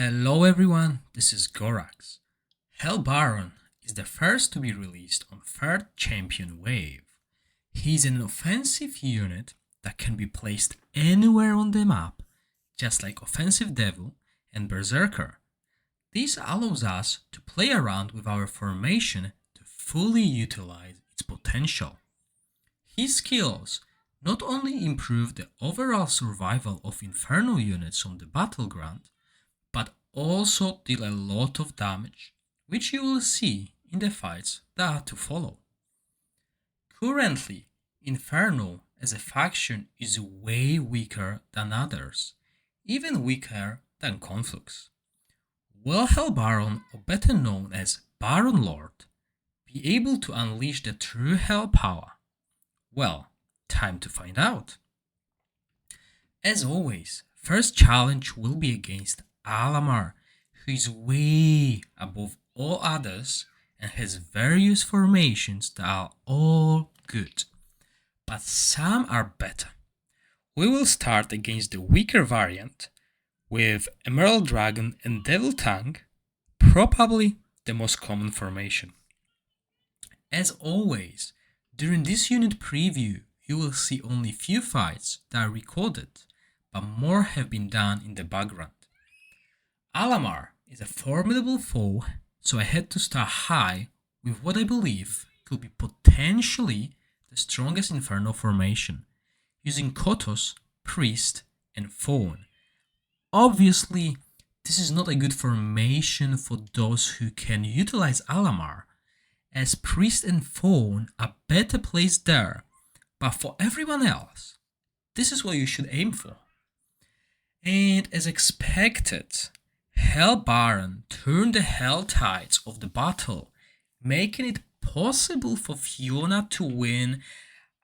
Hello everyone, this is Gorax. Hell Baron is the first to be released on 3rd Champion Wave. He's an offensive unit that can be placed anywhere on the map, just like Offensive Devil and Berserker. This allows us to play around with our formation to fully utilize its potential. His skills not only improve the overall survival of Inferno units on the battleground, but also deal a lot of damage, which you will see in the fights that are to follow. Currently, Inferno as a faction is way weaker than others, even weaker than Conflux. Will Hell Baron, or better known as Baron Lord, be able to unleash the true Hell power? Well, time to find out. As always, first challenge will be against Alamar, who is way above all others and has various formations that are all good, but some are better. We will start against the weaker variant with Emerald Dragon and Devil Tongue, probably the most common formation. As always, during this unit preview, you will see only few fights that are recorded, but more have been done in the background. Alamar is a formidable foe, so I had to start high with what I believe could be potentially the strongest Inferno formation, using Kotos, Priest, and Fawn. Obviously, this is not a good formation for those who can utilize Alamar, as Priest and Fawn are better placed there, but for everyone else, this is what you should aim for. And as expected, Hell Baron turned the Hell Tides of the battle, making it possible for Fiona to win,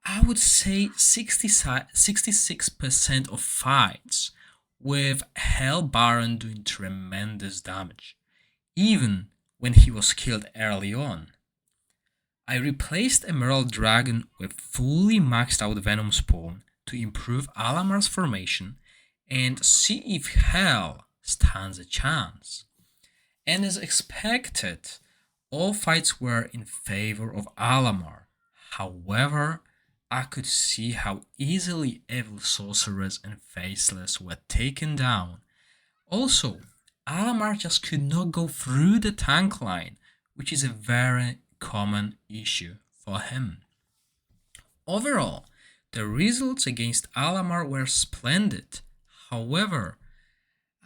I would say 66% of fights, with Hell Baron doing tremendous damage, even when he was killed early on. I replaced Emerald Dragon with fully maxed out Venom Spawn to improve Alamar's formation and see if Hell stands a chance. And as expected, all fights were in favor of Alamar. However, I could see how easily Evil Sorceress and Faceless were taken down. Also, Alamar just could not go through the tank line, which is a very common issue for him. Overall, the results against Alamar were splendid. However,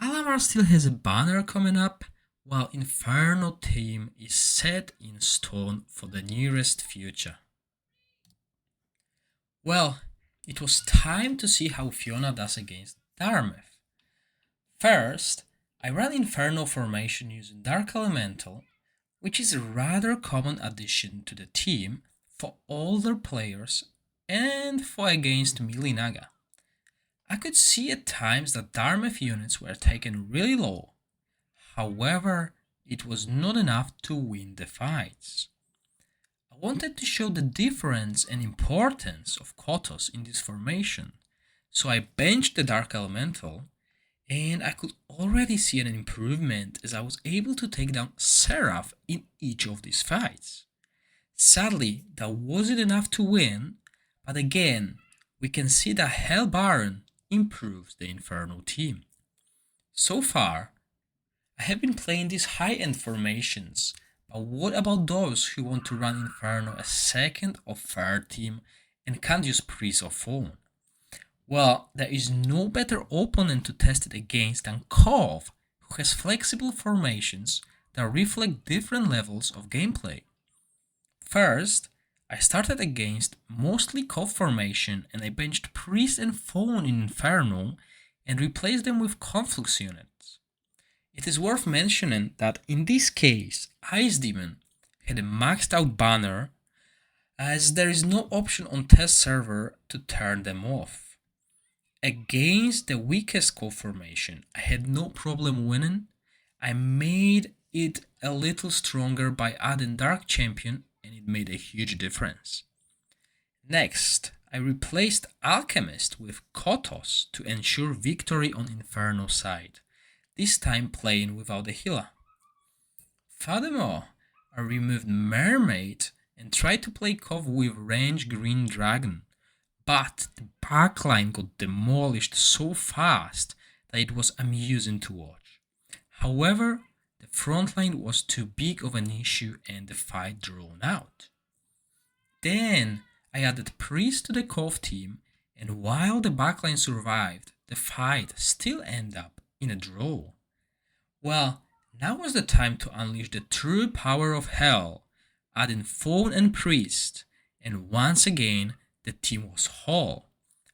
Alamar still has a banner coming up, while Inferno team is set in stone for the nearest future. Well, it was time to see how Fiona does against Daremyth. First, I ran Inferno formation using Dark Elemental, which is a rather common addition to the team for older players and for against melee Naga. I could see at times that Daremyth units were taken really low, however, it was not enough to win the fights. I wanted to show the difference and importance of Kotos in this formation, so I benched the Dark Elemental, and I could already see an improvement as I was able to take down Seraph in each of these fights. Sadly, that wasn't enough to win, but again, we can see that Hell Baron improves the Inferno team. So far, I have been playing these high-end formations, but what about those who want to run Inferno as 2nd or 3rd team and can't use Priest or Fawn? Well, there is no better opponent to test it against than Kov, who has flexible formations that reflect different levels of gameplay. First, I started against mostly Kov formation and I benched Priest and Fawn in Inferno and replaced them with Conflux units. It is worth mentioning that in this case, Ice Demon had a maxed out banner, as there is no option on test server to turn them off. Against the weakest Kov formation, I had no problem winning. I made it a little stronger by adding Dark Champion, and it made a huge difference. Next, I replaced Alchemist with Kotos to ensure victory on Inferno side. this time playing without a healer. Furthermore, I removed Mermaid and tried to play Cove with range Green Dragon, but the backline got demolished so fast that it was amusing to watch. However, the frontline was too big of an issue and the fight drawn out. Then I added Priest to the Cove team, and while the backline survived, the fight still ended up in a draw. Well, now was the time to unleash the true power of Hell, adding Fawn and Priest, and once again the team was whole,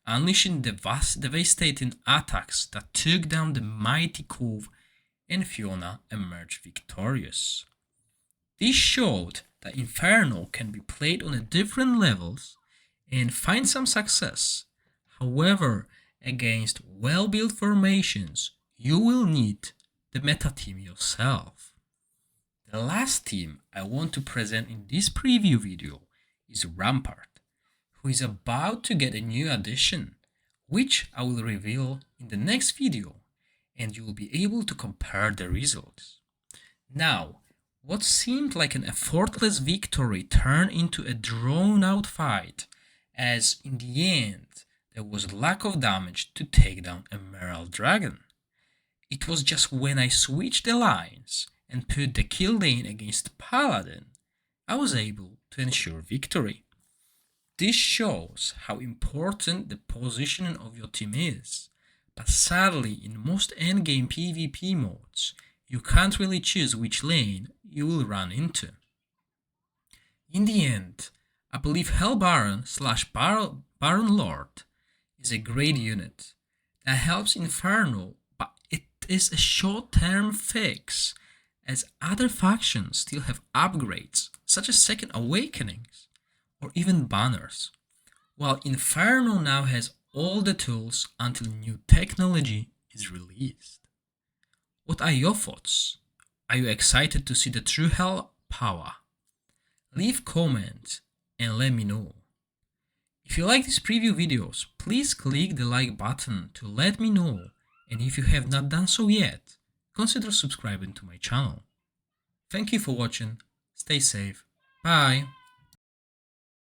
unleashing devastating attacks that took down the mighty Cove, and Fiona emerged victorious. This showed that Inferno can be played on a different levels and find some success. However, against well-built formations, you will need the meta team yourself. The last team I want to present in this preview video is Rampart, who is about to get a new addition, which I will reveal in the next video, and you will be able to compare the results. Now, what seemed like an effortless victory turned into a drawn-out fight, as in the end there was lack of damage to take down Emerald Dragon. It was just when I switched the lines and put the Kildane against Paladin, I was able to ensure victory. This shows how important the positioning of your team is, but sadly in most endgame PvP modes, you can't really choose which lane you will run into. In the end, I believe Hell Baron / Baron Lord is a great unit that helps Inferno, but it is a short-term fix, as other factions still have upgrades such as Second Awakenings or even banners, while Inferno now has all the tools until new technology is released. What are your thoughts? Are you excited to see the true Hell power? Leave comments and let me know. If you like these preview videos, please click the like button to let me know, and if you have not done so yet, consider subscribing to my channel. Thank you for watching, stay safe, bye!